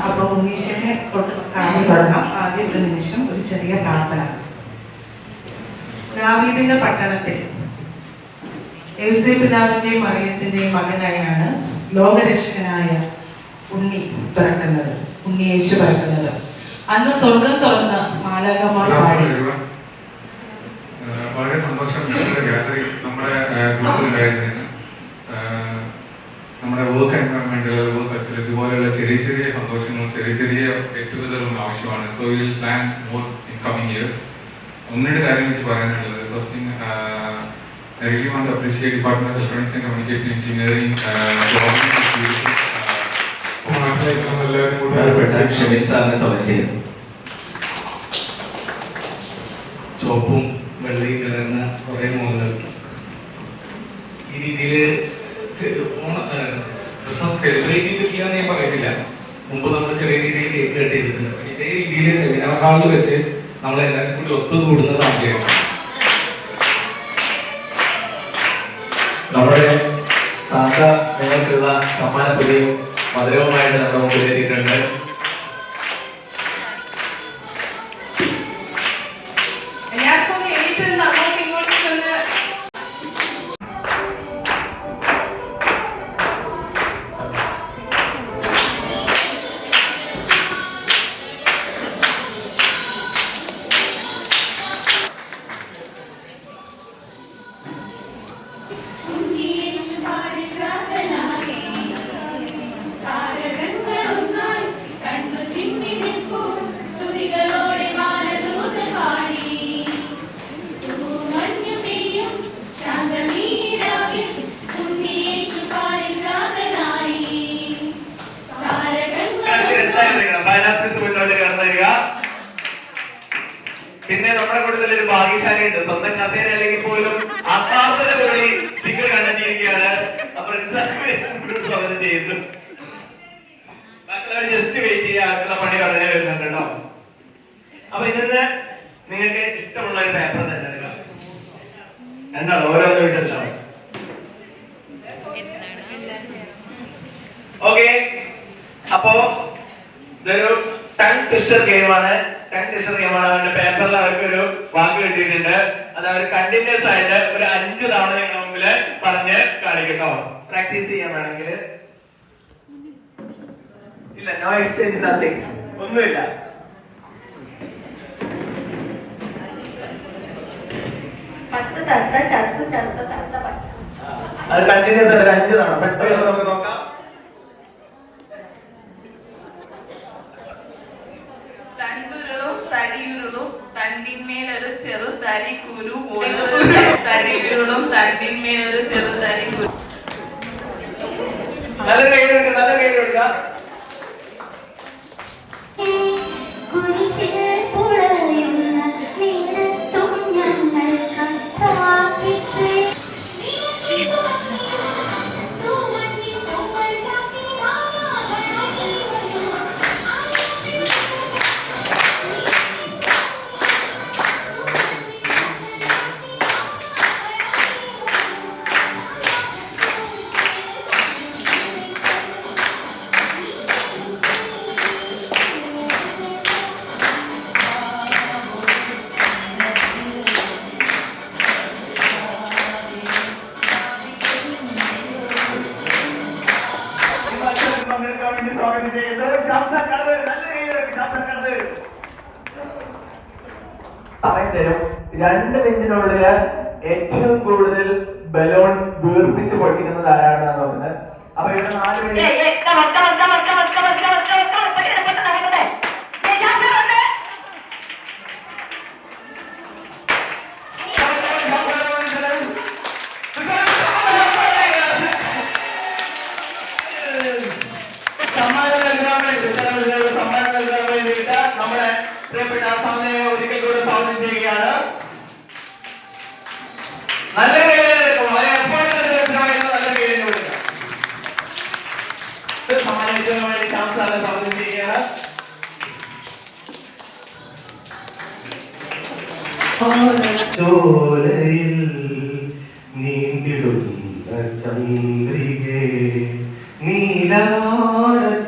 അപ്പോൾ ഉണ്ണീഷനെ തുടങ്ങാം. ആദ്യത്തെ നിമിഷം ഒരു ചെറിയ പ്രാർത്ഥന. ദാവീദിന്റെ പട്ടണത്തിൽ യോസേപ്പിതാവിന്റെയും മറിയത്തിന്റെയും മകനായാണ് ലോകരക്ഷകനായ ഉണ്ണി പിറക്കുന്നത്, ഉണ്ണി യേശു പിറക്കുന്നത്. അന്ന് സ്വർഗം തുറന്ന മാലാഖമാർ പാടി. വളരെ സന്തോഷം. നമ്മുടെ ഗ്രൂപ്പിലുണ്ടായിരുന്നതിന് നമ്മുടെ വർക്ക് എൻവയോൺമെന്റിൽ വർക്ക് കൾച്ചർ ഇതുപോലെയുള്ള ചെറിയ ചെറിയ സന്തോഷങ്ങളും ചെറിയ ചെറിയ ഗെറ്റുഗതറും ആവശ്യമാണ്. So will plan more in coming years. ഒന്നിന്റെ കാര്യം എനിക്ക് പറയാനുള്ളത്, first thing I really want to appreciate Department of Electronics and Communication Engineering ചോപ്പും വെള്ളയും കലർന്ന കുറേ മോഡലുകൾ ഈ രീതിയിൽ ക്രിസ്മസ് സെലിബ്രേറ്റ് ചെയ്തിട്ടില്ലാന്ന് ഞാൻ പറയുന്നില്ല. മുമ്പ് നമ്മൾ ചെറിയ രീതിയിൽ കേക്ക് കട്ട് ചെയ്തിട്ടുണ്ട്. ഇതേ രീതിയിൽ സെമിനാർ ഹാളിൽ വെച്ച് നമ്മളെല്ലാവരും കൂടി ഒത്തുകൂടുന്നത് ആഗ്രഹം. നമ്മുടെ സാന്ത നിങ്ങൾക്കുള്ള സമ്മാനത്തുകയും മധുരവുമായിട്ട് നമ്മുടെ മുമ്പിൽ എത്തിയിട്ടുണ്ട്. പിന്നെ നമ്മുടെ കൂട്ടത്തിൽ ഒരു ഭാഗ്യശാലിയുണ്ട്. സ്വന്തം കസേര അല്ലെങ്കിൽ പോലും ആത്മാർത്ഥത കൂടി സ്റ്റിക്കർ കണ്ടെത്തിയിരിക്കുകയാണ്. സ്വാഗതം ചെയ്യുന്നു. ബാക്കിയുള്ളവർ ജസ്റ്റ് വെയിറ്റ് ചെയ്യാനുള്ള പണി വളരെ വരുന്നുണ്ട് കേട്ടോ. അപ്പൊ ഇന്നത്തെ നിങ്ങൾക്ക് ഇഷ്ടമുള്ള ഒരു പേപ്പർ തന്നെ എടുക്കാം. എന്താണ് ഓരോന്ന് വിട്ടല്ലോ. ഓക്കെ, അപ്പോ ഇതൊരു ടങ് ട്വിസ്റ്റർ ഗെയിമാണ്. അവരുടെ പേപ്പറിൽ അവർക്ക് ഒരു വാക്ക് കിട്ടിയിട്ടുണ്ട്. അത് അവർ കണ്ടിന്യൂസ് ആയിട്ട് ഒരു 5 തവണ നിങ്ങളുടെ മുമ്പിൽ പറഞ്ഞ് കാണിക്കട്ടോ. പ്രാക്ടീസ് ചെയ്യാൻ വേണമെങ്കിൽ ഇല്ല, നോ എക്സ്ചേഞ്ച്, നത്തിങ്, ഒന്നുമില്ല. അത് കണ്ടിന്യൂസ് ആയിട്ട് 5 തവണ പെട്ടെന്ന് നമുക്ക് നോക്കാം. തണ്ടിന്മേലൊരു ചെറു തരി കുരു തടിയുരുളും തണ്ടിന്മേലൊരു ചെറു തരി കുരു. നല്ല കൈ കൊടുക്കുക. 2 മിനിറ്റിനുള്ളിൽ ഏറ്റവും കൂടുതൽ ബലൂൺ വീർപ്പിച്ച് പൊട്ടിക്കുന്നത് ആരാണെന്ന് നോക്കുന്നത്. അപ്പൊ ഇവിടെ 4 മിനിറ്റ് സമ്മാനം നൽകാൻ വേണ്ടിയിട്ട് നമ്മുടെ പ്രിയപ്പെട്ട സമയെ ഒരിക്കൽ കൂടെ സ്വാഗതം ചെയ്യുകയാണ്. നല്ല സമ്മാനിച്ചതിന് വേണ്ടി ചാൻസലറെ സ്വാഗതം ചെയ്യുകയാണ്. ചോലയിൽ നീണ്ടിടുന്ന ചന്ദ്രികേ നീലാടച്ചോലയിൽ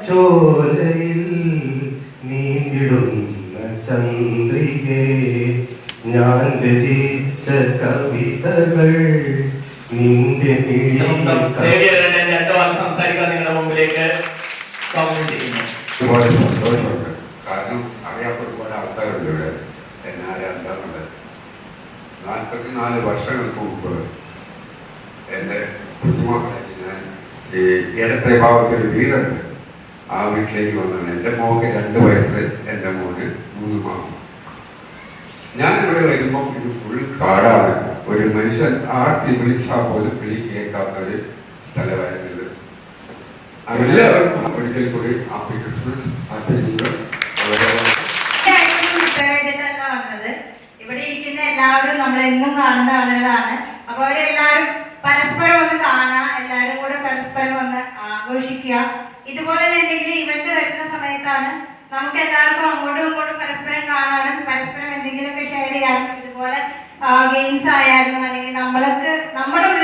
നീണ്ടിടുന്ന ചന്ദ്രികേ ഞാൻ രചിച്ച കവിതകൾ നിന്റെ സംസാരിക്കാൻ നിങ്ങളുടെ മുമ്പിലേക്ക് സ്വാഗതം ചെയ്യുന്നു. ഒരുപാട് സന്തോഷമുണ്ട്. കാരണം അറിയാത്ത ഒരുപാട് ആൾക്കാരുണ്ട് ഇവിടെ. എന്നാലും എന്താണുള്ളത് 44 വർഷങ്ങൾക്ക് മുമ്പ് എൻ്റെ കുഞ്ഞുമക്കളെ ഞാൻ ഈ ഇടത്തെ ഭാഗത്തൊരു വീടുണ്ട്. ആ വീട്ടിലേക്ക് വന്നാണ്. എൻ്റെ മോക്ക് 2 വയസ്സ്, എൻ്റെ മോന് 3 മാസം. ഞാനിവിടെ വരുമ്പോൾ ഇത് ഫുൾ കാടാണ്. ഒരു മനുഷ്യൻ ആർത്തി വിളിച്ചാൽ പോലും വിളി കേൾക്കാത്ത ഒരു സ്ഥലമായിരുന്നത്. എല്ലാവർക്കും ഒരിക്കൽ കൂടി happy Christmas, happy new year. ഇവിടെ ഇരിക്കുന്ന എല്ലാവരും നമ്മളെന്നും കാണുന്ന ആളുകളാണ്. അപ്പൊ അവരെല്ലാവരും പരസ്പരം ഒന്ന് കാണാം, എല്ലാവരും കൂടെ പരസ്പരം ഒന്ന് ആഘോഷിക്കുക. ഇതുപോലെ എന്തെങ്കിലും ഇവന്റ് വരുന്ന സമയത്താണ് നമുക്ക് എല്ലാവർക്കും അങ്ങോട്ടും ഇങ്ങോട്ടും പരസ്പരം കാണാനും പരസ്പരം എന്തെങ്കിലുമൊക്കെ ഷെയർ ചെയ്യാനും, ഇതുപോലെ ഗെയിംസ് ആയാലും അല്ലെങ്കിൽ നമ്മുടെ ഉള്ളിൽ